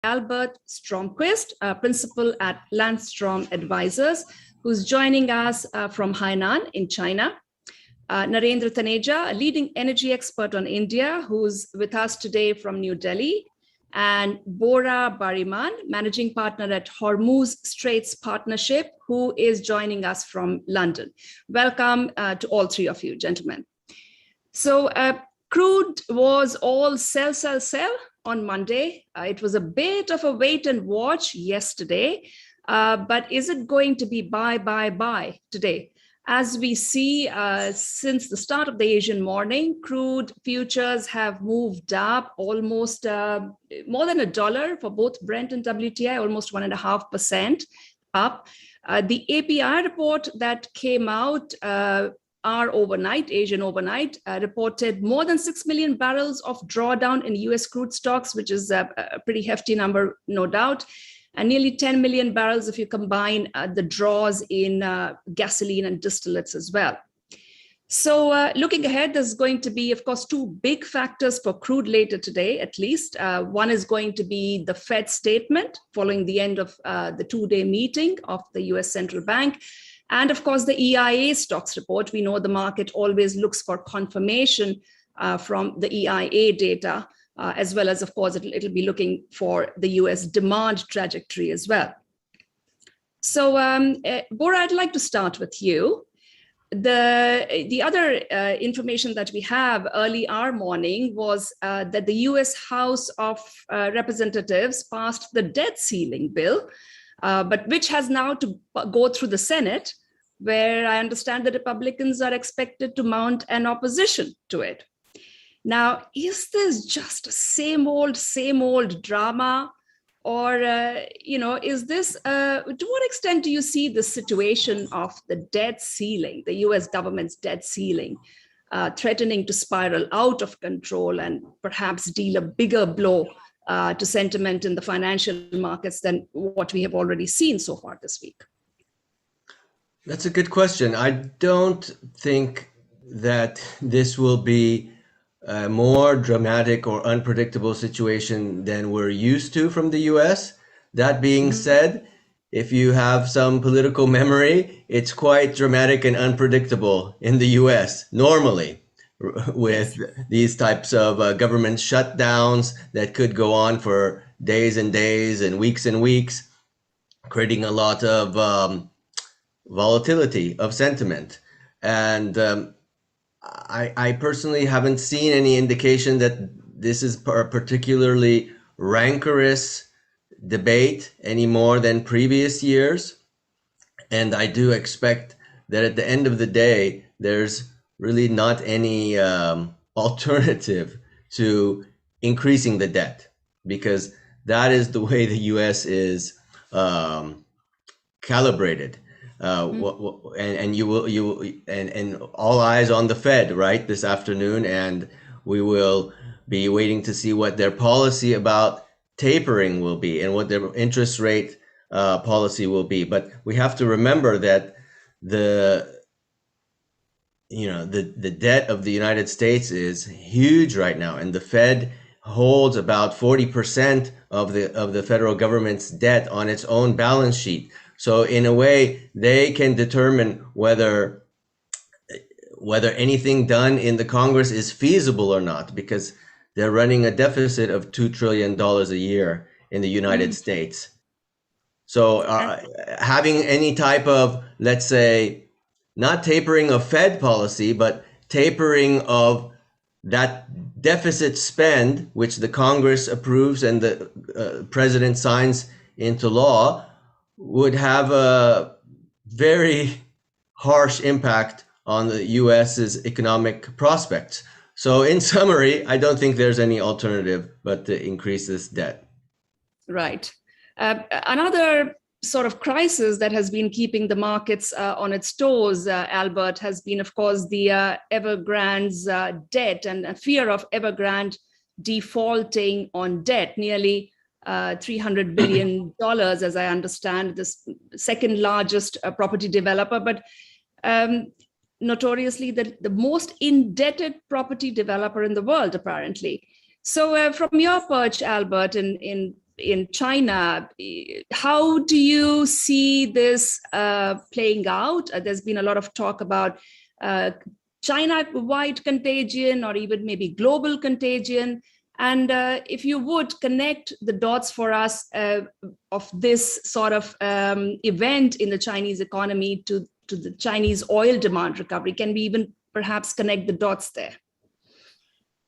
Albert Stromquist, principal at Landstrom Advisors, who's joining us from Hainan in China. Narendra Taneja, a leading energy expert on India, who's with us today from New Delhi. And Bora Bariman, managing partner at Hormuz Straits Partnership, who is joining us from London. Welcome to all three of you, gentlemen. So crude was all sell on Monday. It was a bit of a wait and watch yesterday, but is it going to be buy today? As we see, since the start of the Asian morning, crude futures have moved up almost more than $1 for both Brent and WTI, almost 1.5% up. The API report that came out Asian overnight, reported more than 6 million barrels of drawdown in US crude stocks, which is a pretty hefty number, no doubt, and nearly 10 million barrels if you combine the draws in gasoline and distillates as well. So looking ahead, there's going to be, of course, two big factors for crude later today, at least. One is going to be the Fed statement following the end of the two-day meeting of the US Central Bank. And of course, the EIA stocks report. We know the market always looks for confirmation from the EIA data, as well as, of course, it'll be looking for the US demand trajectory as well. So, Bora, I'd like to start with you. The other information that we have early our morning was that the US House of Representatives passed the debt ceiling bill, but which has now to go through the Senate, where I understand the Republicans are expected to mount an opposition to it. Now, is this just a same old drama? Or, is this, to what extent do you see the situation of the debt ceiling, the US government's debt ceiling, threatening to spiral out of control and perhaps deal a bigger blow to sentiment in the financial markets than what we have already seen so far this week? That's a good question. I don't think that this will be a more dramatic or unpredictable situation than we're used to from the US. That being said, if you have some political memory, it's quite dramatic and unpredictable in the US normally, with these types of government shutdowns that could go on for days and days and weeks, creating a lot of volatility of sentiment. And I personally haven't seen any indication that this is a particularly rancorous debate any more than previous years. And I do expect that at the end of the day, there's really not any alternative to increasing the debt, because that is the way the US is calibrated. And you will and all eyes on the Fed, right, this afternoon, and we will be waiting to see what their policy about tapering will be and what their interest rate policy will be. But we have to remember that the debt of the United States is huge right now, and the Fed holds about 40% of the federal government's debt on its own balance sheet. So in a way, they can determine whether anything done in the Congress is feasible or not, because they're running a deficit of $2 trillion a year in the United States. So having any type of, let's say, not tapering of Fed policy, but tapering of that deficit spend, which the Congress approves and the president signs into law, would have a very harsh impact on the US's economic prospects. So in summary, I don't think there's any alternative but to increase this debt. Right. Another sort of crisis that has been keeping the markets on its toes, Albert, has been, of course, the Evergrande's debt and a fear of Evergrande defaulting on debt. Nearly $300 billion, as I understand, this second largest property developer, but notoriously the most indebted property developer in the world, apparently. So from your perch, Albert, in in China. How do you see this playing out? There's been a lot of talk about China-wide contagion or even maybe global contagion. And if you would connect the dots for us of this sort of event in the Chinese economy to the Chinese oil demand recovery, can we even perhaps connect the dots there?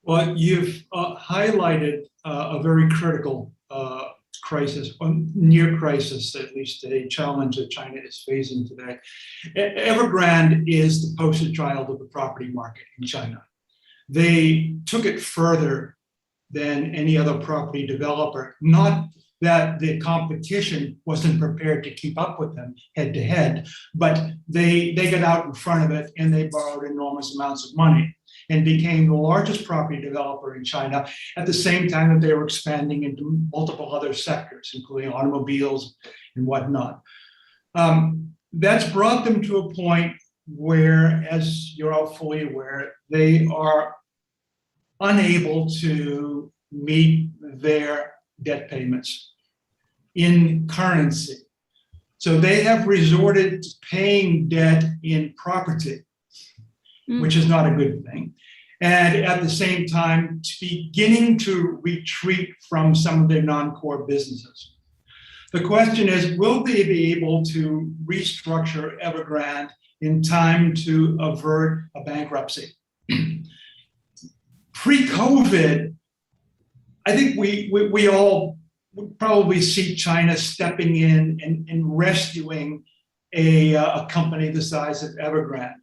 Well, you've highlighted a very critical crisis, near crisis, at least a challenge that China is facing today. Evergrande is the poster child of the property market in China. They took it further than any other property developer. Not that the competition wasn't prepared to keep up with them head to head, but they got out in front of it and they borrowed enormous amounts of money and became the largest property developer in China at the same time that they were expanding into multiple other sectors, including automobiles and whatnot. That's brought them to a point where, as you're all fully aware, they are unable to meet their debt payments in currency. So they have resorted to paying debt in property, which is not a good thing. And at the same time, beginning to retreat from some of their non-core businesses. The question is, will they be able to restructure Evergrande in time to avert a bankruptcy? Pre-COVID, I think we all would probably see China stepping in and rescuing a company the size of Evergrande.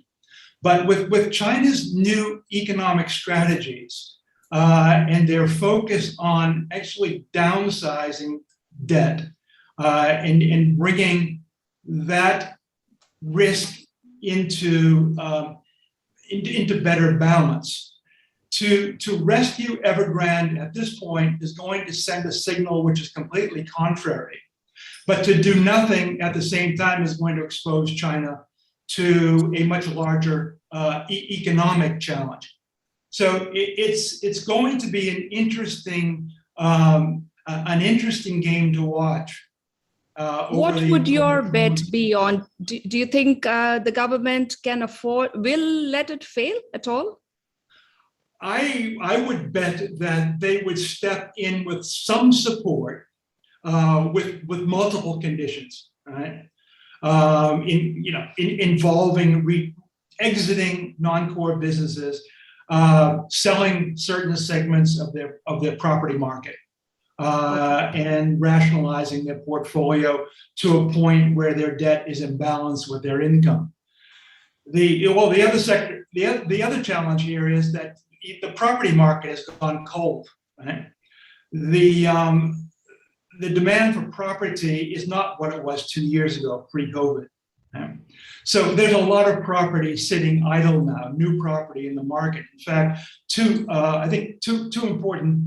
But with China's new economic strategies and their focus on actually downsizing debt and bringing that risk into better balance, to rescue Evergrande at this point is going to send a signal which is completely contrary. But to do nothing at the same time is going to expose China to a much larger economic challenge. So it's going to be an interesting game to watch. What would your bet be on? Do you think the government will let it fail at all? I would bet that they would step in with some support with multiple conditions, right? Involving exiting non-core businesses, selling certain segments of their property market, and rationalizing their portfolio to a point where their debt is in balance with their income. The other challenge here is that the property market has gone cold, right? The demand for property is not what it was 2 years ago, pre-COVID. Right? So there's a lot of property sitting idle now, new property in the market. In fact, I think two important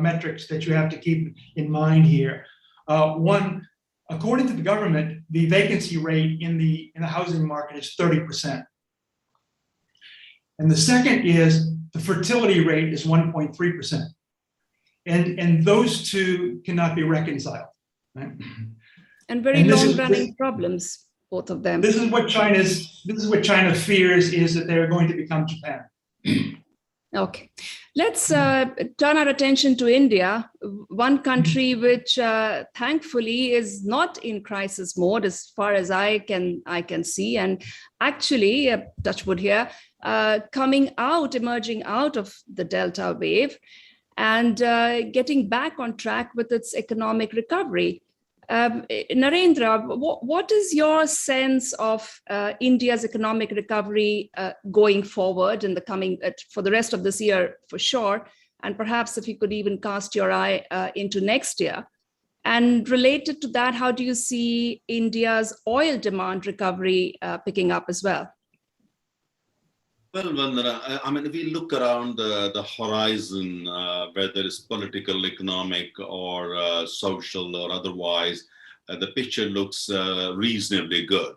metrics that you have to keep in mind here. One, according to the government, the vacancy rate in the housing market is 30%. And the second is the fertility rate is 1.3%. And those two cannot be reconciled. Right? And very long-running problems, both of them. This is what China fears, is that they're going to become Japan. Okay, let's turn our attention to India, one country which thankfully is not in crisis mode as far as I can see, and actually, touch wood here, emerging out of the Delta wave and getting back on track with its economic recovery. Narendra, what is your sense of India's economic recovery going forward in the coming, for the rest of this year for sure, and perhaps if you could even cast your eye into next year? And related to that, how do you see India's oil demand recovery picking up as well? Well, Vandana, I mean, if we look around the horizon, whether it's political, economic, or social or otherwise, the picture looks reasonably good.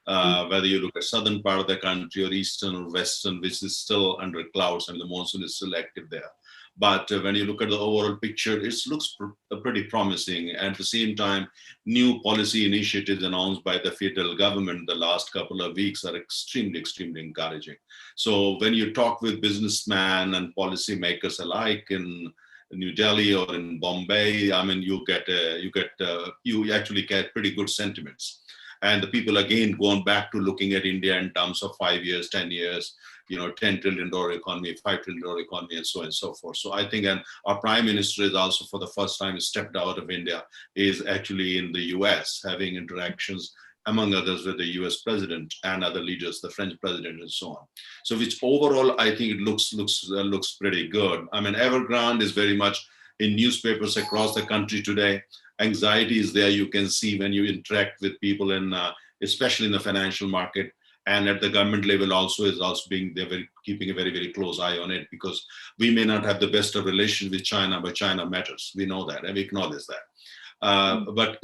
Whether you look at southern part of the country or eastern or western, which is still under clouds and the monsoon is still active there. But when you look at the overall picture, it looks pretty promising. And at the same time, new policy initiatives announced by the federal government the last couple of weeks are extremely, extremely encouraging. So when you talk with businessmen and policymakers alike in New Delhi or in Bombay, I mean, you actually get pretty good sentiments. And the people again going back to looking at India in terms of 5 years, 10 years, $10 trillion economy, $5 trillion economy, and so on and so forth. So I think, and our prime minister is also for the first time stepped out of India, is actually in the US, having interactions, among others, with the US president and other leaders, the French president, and so on. So which overall, I think it looks pretty good. I mean, Evergrande is very much in newspapers across the country today. Anxiety is there. You can see when you interact with people in, especially in the financial market. And at the government level also they're keeping a very, very close eye on it, because we may not have the best of relations with China, but China matters. We know that and we acknowledge that. But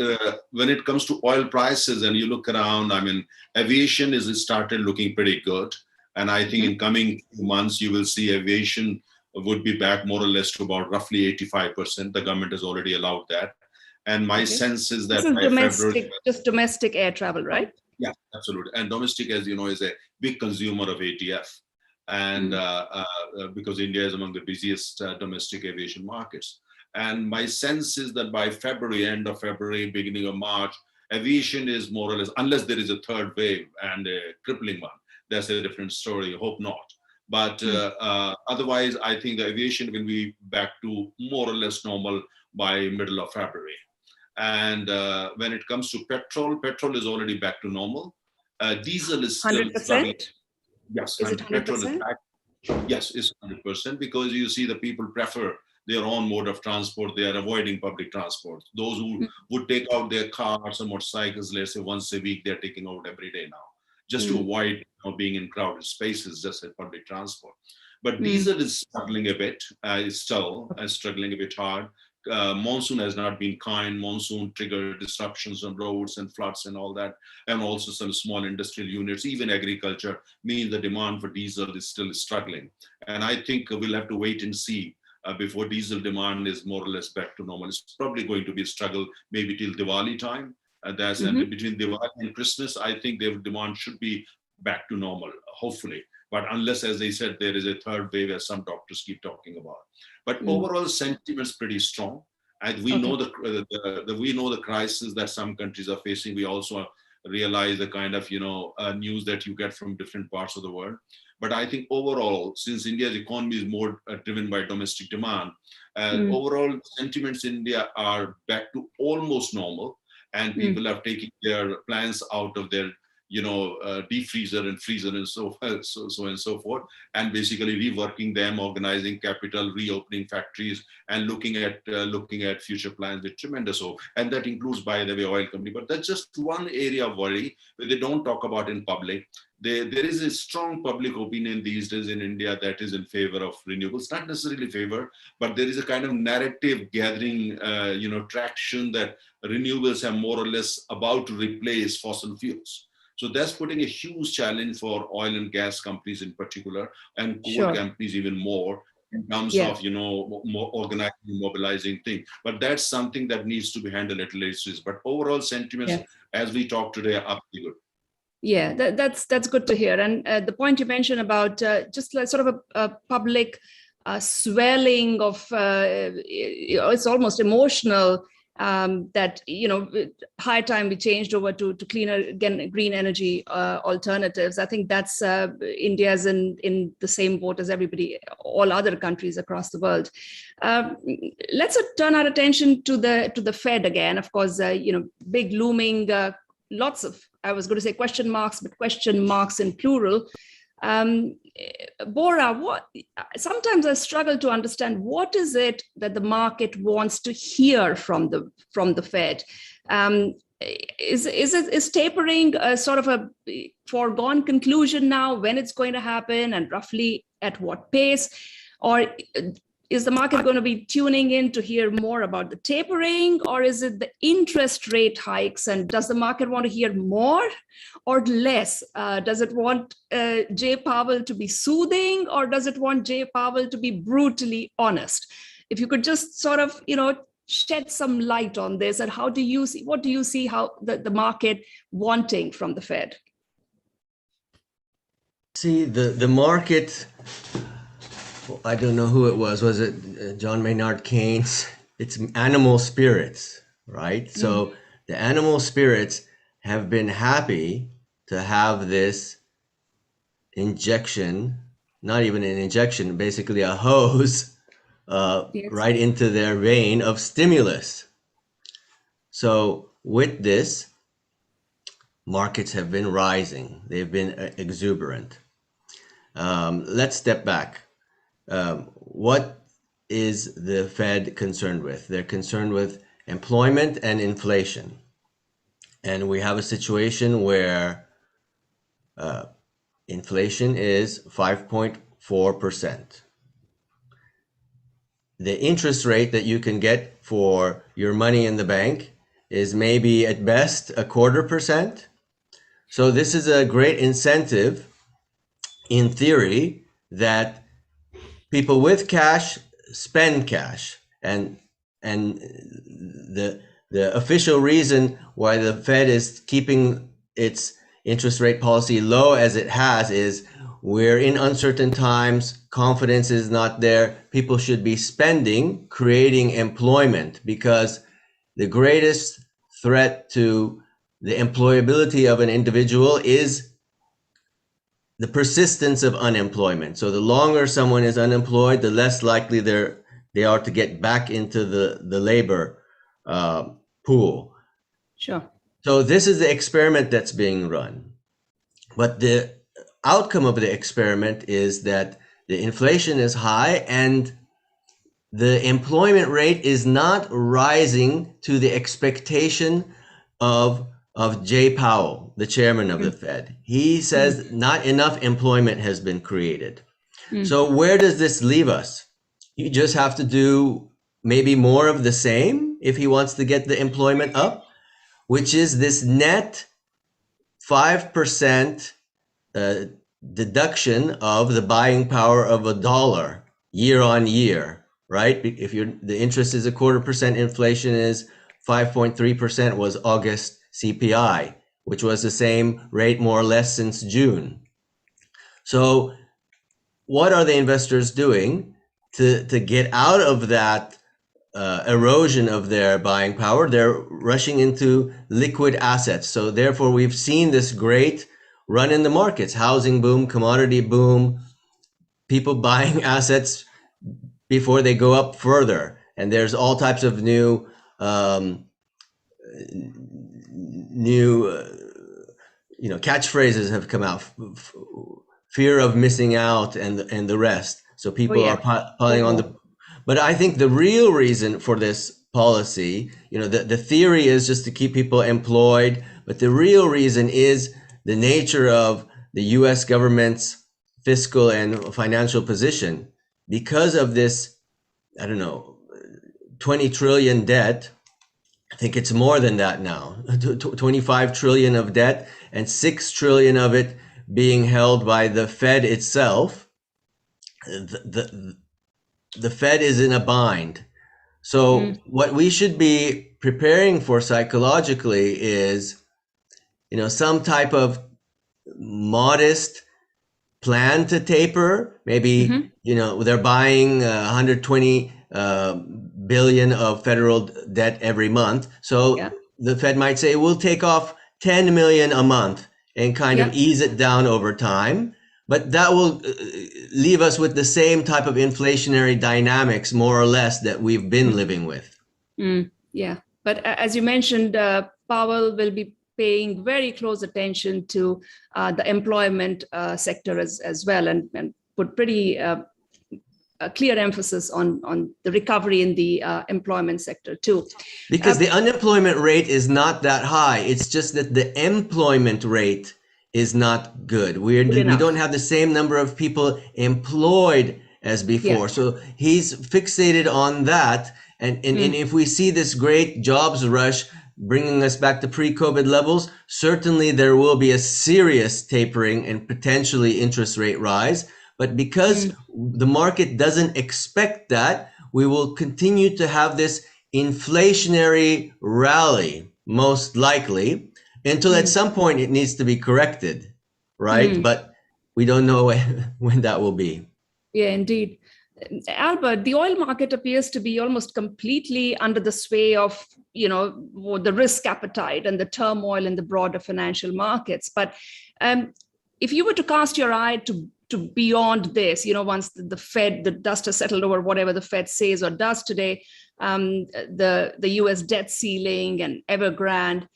when it comes to oil prices and you look around, I mean, aviation is started looking pretty good. And I think in coming months, you will see aviation would be back more or less to about roughly 85%. The government has already allowed that. And my sense is that this is just domestic air travel, right? Yeah, absolutely. And domestic, as you know, is a big consumer of ATF. And because India is among the busiest domestic aviation markets. And my sense is that by February, end of February, beginning of March, aviation is more or less, unless there is a third wave and a crippling one, that's a different story. Hope not. But otherwise, I think the aviation will be back to more or less normal by middle of February. And when it comes to petrol is already back to normal. Diesel is still 100%? Yes, is it 100%? Petrol is back. Yes, it's 100%, because you see the people prefer their own mode of transport. They are avoiding public transport. Those who would take out their cars or motorcycles, let's say once a week, they're taking out every day now, just to avoid being in crowded spaces, just at public transport. But diesel is struggling a bit. It's still struggling a bit hard. Monsoon has not been kind. Monsoon triggered disruptions on roads and floods and all that, and also some small industrial units. Even agriculture means the demand for diesel is still struggling. And I think we'll have to wait and see before diesel demand is more or less back to normal. It's probably going to be a struggle maybe till Diwali time. And between Diwali and Christmas, I think their demand should be back to normal, hopefully. But unless, as they said, there is a third wave, as some doctors keep talking about. But overall sentiment is pretty strong. And we know we know the crisis that some countries are facing. We also realize the kind of news that you get from different parts of the world. But I think overall, since India's economy is more driven by domestic demand, overall sentiments in India are back to almost normal, and people are taking their plans out of their deep freezer and freezer and so and so forth, and basically reworking them, organizing capital, reopening factories, and looking at future plans with tremendous hope. And that includes, by the way, oil company. But that's just one area of worry that they don't talk about in public. There is a strong public opinion these days in India that is in favor of renewables, not necessarily favor, but there is a kind of narrative gathering, traction that renewables are more or less about to replace fossil fuels. So that's putting a huge challenge for oil and gas companies in particular, and coal companies even more, in terms of, more organizing, mobilizing things. But that's something that needs to be handled at later stage. But overall sentiments, as we talk today, are pretty good. Yeah, that's good to hear. And the point you mentioned about just like sort of a public swelling of, it's almost emotional, that high time we changed over to cleaner, green energy alternatives. I think that's India's in the same boat as everybody, all other countries across the world. Let's turn our attention to the Fed again. Of course, big looming, lots of, I was going to say question marks, but question marks in plural. Bora, sometimes I struggle to understand what is it that the market wants to hear from the Fed. Is tapering a sort of a foregone conclusion now, when it's going to happen and roughly at what pace? Or is the market going to be tuning in to hear more about the tapering, or is it the interest rate hikes? And does the market want to hear more or less? Does it want Jay Powell to be soothing, or does it want Jay Powell to be brutally honest? If you could just sort of, shed some light on this, and what do you see how the market wanting from the Fed? See, the market, I don't know who it was it John Maynard Keynes? It's animal spirits, right? So the animal spirits have been happy to have this injection, not even an injection, basically a hose Yes. right into their vein of stimulus. So with this, markets have been rising. They've been exuberant. Let's step back. What is the Fed concerned with? They're concerned with employment and inflation. And we have a situation where inflation is 5.4%. The interest rate that you can get for your money in the bank is maybe at best 0.25%. So this is a great incentive, in theory, that people with cash spend cash. And the official reason why the Fed is keeping its interest rate policy low as it has is we're in uncertain times, confidence is not there, people should be spending, creating employment, because the greatest threat to the employability of an individual is the persistence of unemployment. So the longer someone is unemployed, the less likely they are to get back into the labor pool. Sure. So this is the experiment that's being run. But the outcome of the experiment is that the inflation is high and the employment rate is not rising to the expectation of Jay Powell, the chairman of the Fed. He says not enough employment has been created. So where does this leave us? You just have to do maybe more of the same if he wants to get the employment up, which is this net 5% deduction of the buying power of a dollar year on year, right? If the interest is 0.25%, inflation is 5.3% was August CPI, which was the same rate more or less since June. So what are the investors doing to get out of that erosion of their buying power? They're rushing into liquid assets. So therefore, we've seen this great run in the markets, housing boom, commodity boom, people buying assets before they go up further. And there's all types of new catchphrases have come out, fear of missing out and the rest. So people are piling on the, but I think the real reason for this policy, the theory is just to keep people employed, but the real reason is the nature of the US government's fiscal and financial position. Because of this, 20 trillion debt, I think it's more than that now, 25 trillion of debt and 6 trillion of it being held by the Fed itself. The Fed is in a bind. So what we should be preparing for psychologically is, some type of modest plan to taper. Maybe, they're buying 120 billion of federal debt every month. So the Fed might say, we'll take off 10 million a month and kind of ease it down over time. But that will leave us with the same type of inflationary dynamics, more or less, that we've been living with. Yeah. But as you mentioned, Powell will be paying very close attention to the employment sector as well, and put pretty clear emphasis on the recovery in the employment sector too. Because the unemployment rate is not that high. It's just that the employment rate is not good. We don't have the same number of people employed as before. So he's fixated on that. And if we see this great jobs rush bringing us back to pre-COVID levels, certainly there will be a serious tapering and potentially interest rate rise. But because the market doesn't expect that, we will continue to have this inflationary rally, most likely, until at some point it needs to be corrected, right? But we don't know when that will be. Yeah, indeed. Albert, the oil market appears to be almost completely under the sway of, the risk appetite and the turmoil in the broader financial markets. But if you were to cast your eye to beyond this, once the dust has settled over whatever the Fed says or does today, the US debt ceiling and Evergrande,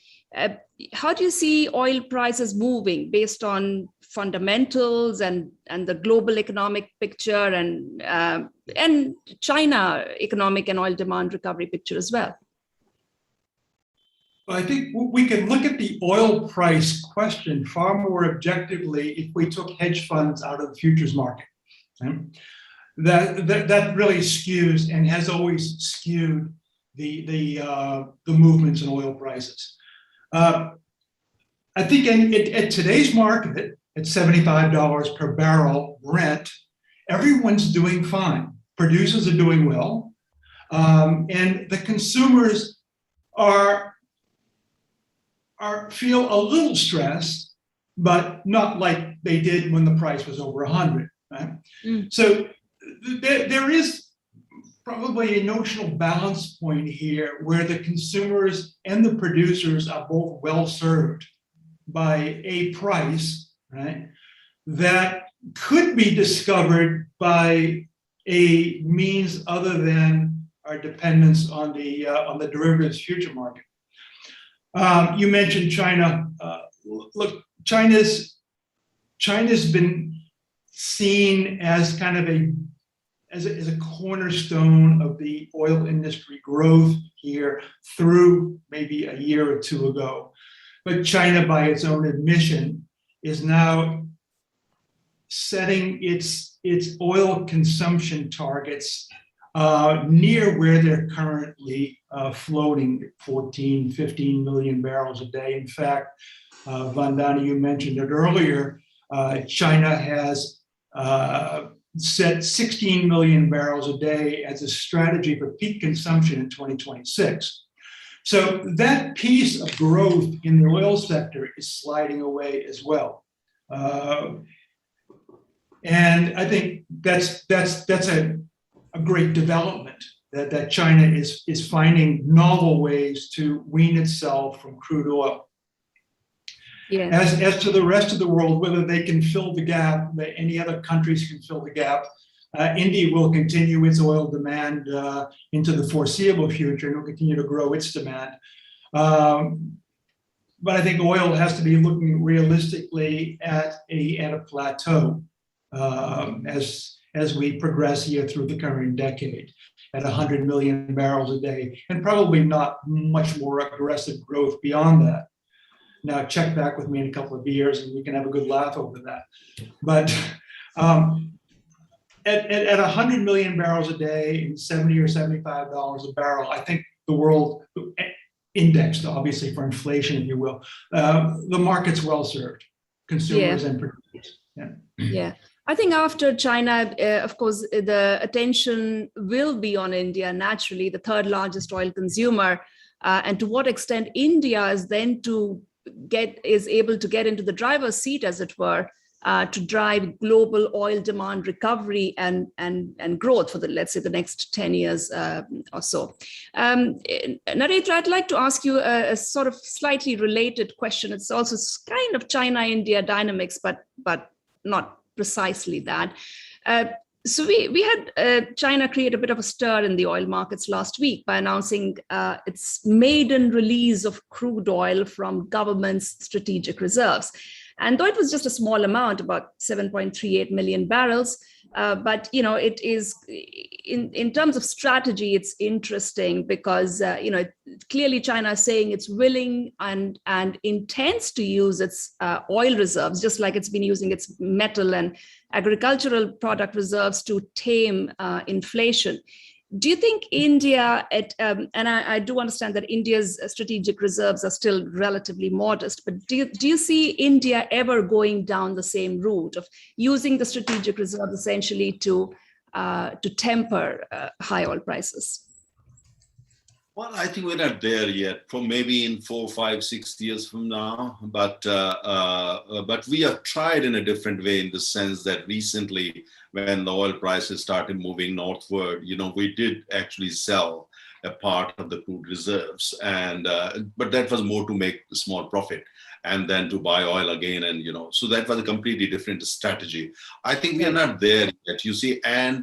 how do you see oil prices moving based on fundamentals and the global economic picture and China economic and oil demand recovery picture as well? I think we can look at the oil price question far more objectively if we took hedge funds out of the futures market. Okay? That really skews and has always skewed the movements in oil prices. I think at today's market, at $75 per barrel Brent, everyone's doing fine. Producers are doing well, and the consumers feel a little stressed, but not like they did when the price was over 100. Right? So there is probably a notional balance point here where the consumers and the producers are both well served by a price, right, that could be discovered by a means other than our dependence on the derivatives future market. You mentioned China. Look, China's been seen as kind of a cornerstone of the oil industry growth here through maybe a year or two ago. But China, by its own admission, is now setting its oil consumption targets near where they're currently floating, 14, 15 million barrels a day. In fact, Vandana, you mentioned it earlier, China has set 16 million barrels a day as a strategy for peak consumption in 2026. So that piece of growth in the oil sector is sliding away as well. And I think that's a great development that China is finding novel ways to wean itself from crude oil. Yeah. As to the rest of the world, whether they can fill the gap, that any other countries can fill the gap, India will continue its oil demand into the foreseeable future and will continue to grow its demand. But I think oil has to be looking realistically at a plateau as we progress here through the current decade at 100 million barrels a day, and probably not much more aggressive growth beyond that. Now, check back with me in a couple of years and we can have a good laugh over that. But at 100 million barrels a day and $70 or $75 a barrel, I think the world, indexed obviously for inflation, if you will, the market's well served, consumers and producers. Yeah. I think after China, of course, the attention will be on India, naturally, the third largest oil consumer, and to what extent India is then is able to get into the driver's seat, as it were, to drive global oil demand recovery and growth for let's say the next 10 years or so. Narendra, I'd like to ask you a sort of slightly related question. It's also kind of China-India dynamics, but not precisely that. So we had China create a bit of a stir in the oil markets last week by announcing its maiden release of crude oil from government's strategic reserves. And though it was just a small amount, about 7.38 million barrels, but it is in terms of strategy, it's interesting because clearly China is saying it's willing and intends to use its oil reserves, just like it's been using its metal and agricultural product reserves to tame inflation. Do you think India, and I do understand that India's strategic reserves are still relatively modest, but do you see India ever going down the same route of using the strategic reserves essentially to temper high oil prices? Well, I think we're not there yet. For maybe in 4, 5, 6 years from now, but we have tried in a different way, in the sense that recently, when the oil prices started moving northward, we did actually sell a part of the crude reserves, and but that was more to make a small profit and then to buy oil again, and so that was a completely different strategy. I think we are not there yet, you see, and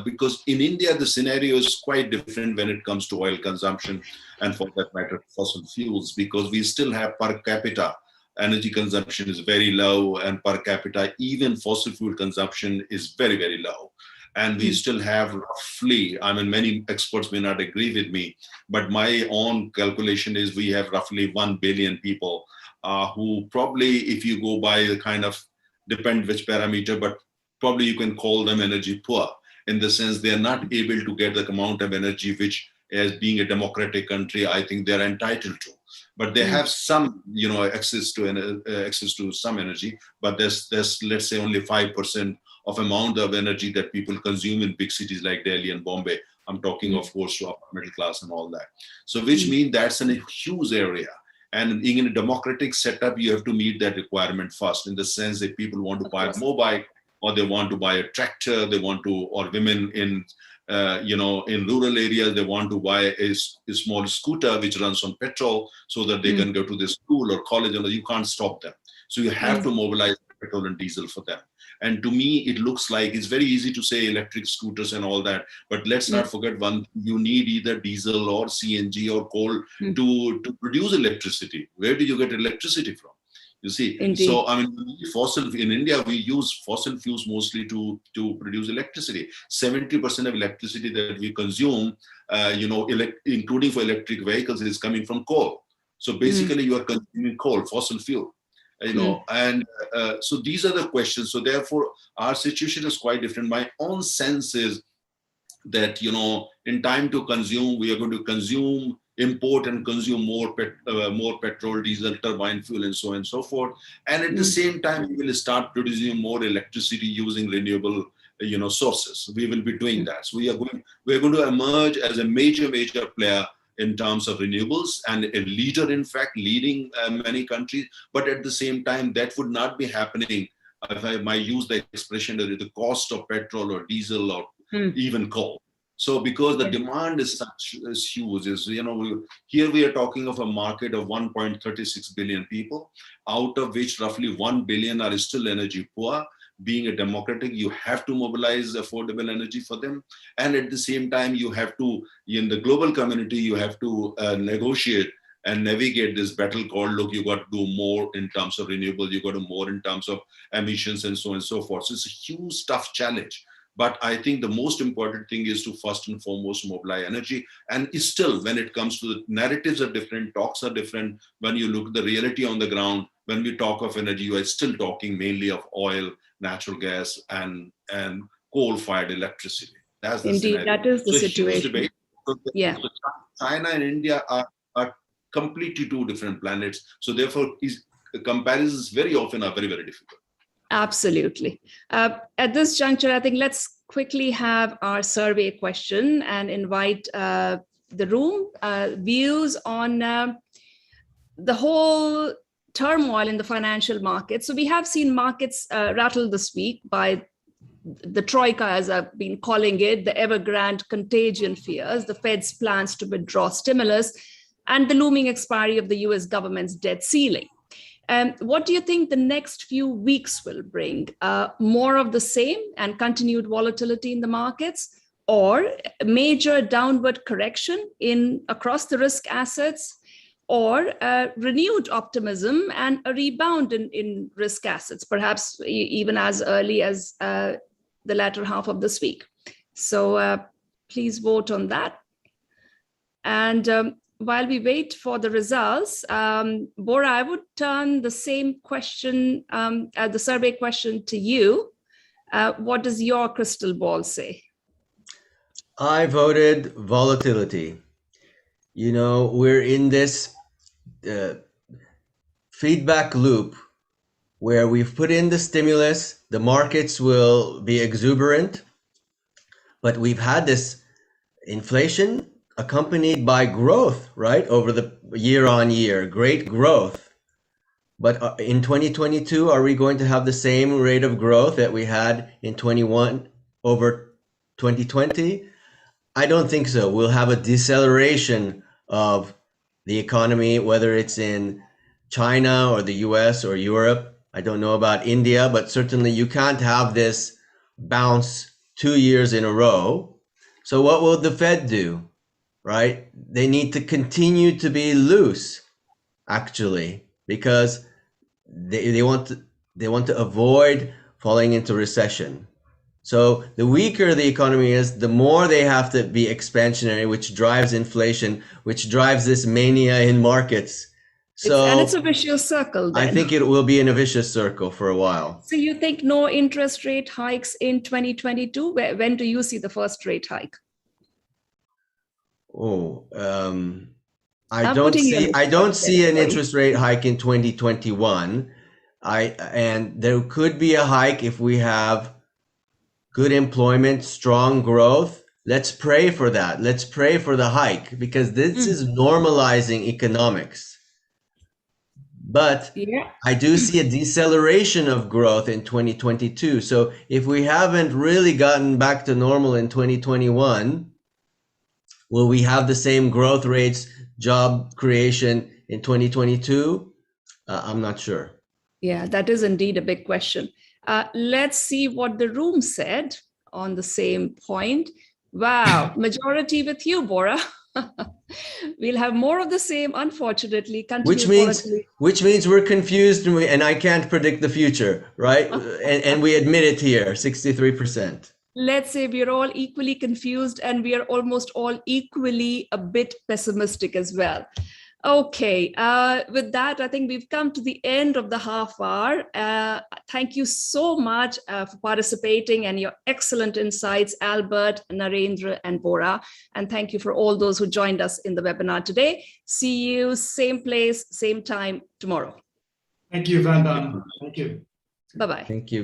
because in India the scenario is quite different when it comes to oil consumption, and for that matter fossil fuels, because we still have per capita energy consumption is very low, and per capita even fossil fuel consumption is very, very low. And we still have roughly, many experts may not agree with me, but my own calculation is we have roughly 1 billion people who probably, if you go by the kind of, depend which parameter, but probably you can call them energy poor, in the sense they are not able to get the amount of energy which, as being a democratic country, I think they're entitled to. But they have some, access to some energy, but there's let's say only 5% of amount of energy that people consume in big cities like Delhi and Bombay. I'm talking, of course, to upper middle class and all that. So which means that's a huge area. And being in a democratic setup, you have to meet that requirement first, in the sense that people want to buy a mobile, or they want to buy a tractor, or women in in rural areas, they want to buy a small scooter which runs on petrol so that they can go to the school or college, and you can't stop them. So you have to mobilize petrol and diesel for them. And to me, it looks like it's very easy to say electric scooters and all that, but let's not forget one, you need either diesel or CNG or coal to produce electricity. Where do you get electricity from? You see, indeed. So in India, we use fossil fuels mostly to produce electricity. 70% of electricity that we consume, including for electric vehicles, is coming from coal. So basically, you are consuming coal, fossil fuel. And so these are the questions. So therefore, our situation is quite different. My own sense is that in time to consume, we are going to import and consume more petrol, diesel, turbine fuel, and so on and so forth. And at the same time, we will start producing more electricity using renewable, sources. We will be doing that. So we are going to emerge as a major player in terms of renewables, and a leader, in fact, leading many countries. But at the same time, that would not be happening, if I might use the expression, that the cost of petrol or diesel or even coal. So because the demand is huge, here we are talking of a market of 1.36 billion people, out of which roughly 1 billion are still energy poor. Being a democratic, you have to mobilize affordable energy for them. And at the same time, you have to, in the global community, you have to negotiate and navigate this battle called, look, you got to do more in terms of renewable, you got to do more in terms of emissions and so on and so forth. So it's a huge, tough challenge. But I think the most important thing is to first and foremost mobilize energy. And still, when it comes to the narratives are different, talks are different. When you look at the reality on the ground, when we talk of energy, you are still talking mainly of oil, natural gas, and coal-fired electricity. That's the Indeed, scenario. that is the situation. Debate. So China and India are completely two different planets. So therefore, comparisons very often are very, very difficult. Absolutely. At this juncture, I think let's quickly have our survey question and invite the room views on the whole turmoil in the financial markets. So we have seen markets rattled this week by the troika, as I've been calling it, the Evergrande contagion fears, the Fed's plans to withdraw stimulus, and the looming expiry of the US government's debt ceiling. What do you think the next few weeks will bring? More of the same and continued volatility in the markets, or a major downward correction across the risk assets, or renewed optimism and a rebound in risk assets, perhaps even as early as the latter half of this week. So please vote on that. And while we wait for the results, Bora, I would turn the same question, the survey question to you. What does your crystal ball say? I voted volatility. You know, we're in this feedback loop where we've put in the stimulus, the markets will be exuberant, but we've had this inflation accompanied by growth, right? Over the year on year, great growth. But in 2022, are we going to have the same rate of growth that we had in 21 over 2020? I don't think so. We'll have a deceleration of the economy, whether it's in China or the US or Europe. I don't know about India, but certainly you can't have this bounce 2 years in a row. So what will the Fed do, right? They need to continue to be loose, actually, because they want to avoid falling into recession. So the weaker the economy is, the more they have to be expansionary, which drives inflation, which drives this mania in markets. So And it's a vicious circle then. I think it will be in a vicious circle for a while. So you think no interest rate hikes in 2022? When do you see the first rate hike? I don't see an interest rate hike in 2021. And there could be a hike if we have good employment, strong growth. Let's pray for that. Let's pray for the hike, because this is normalizing economics. But I do see a deceleration of growth in 2022. So if we haven't really gotten back to normal in 2021, will we have the same growth rates, job creation in 2022? I'm not sure. Yeah, that is indeed a big question. Let's see what the room said on the same point. Wow, majority with you, Bora. We'll have more of the same, unfortunately. Which means we're confused and I can't predict the future, right? and we admit it here, 63%. Let's say we're all equally confused and we are almost all equally a bit pessimistic as well. Okay, with that, I think we've come to the end of the half hour. Thank you so much for participating and your excellent insights, Albert, Narendra, and Bora. And thank you for all those who joined us in the webinar today. See you same place, same time tomorrow. Thank you, Vandana. Thank you. Bye-bye. Thank you.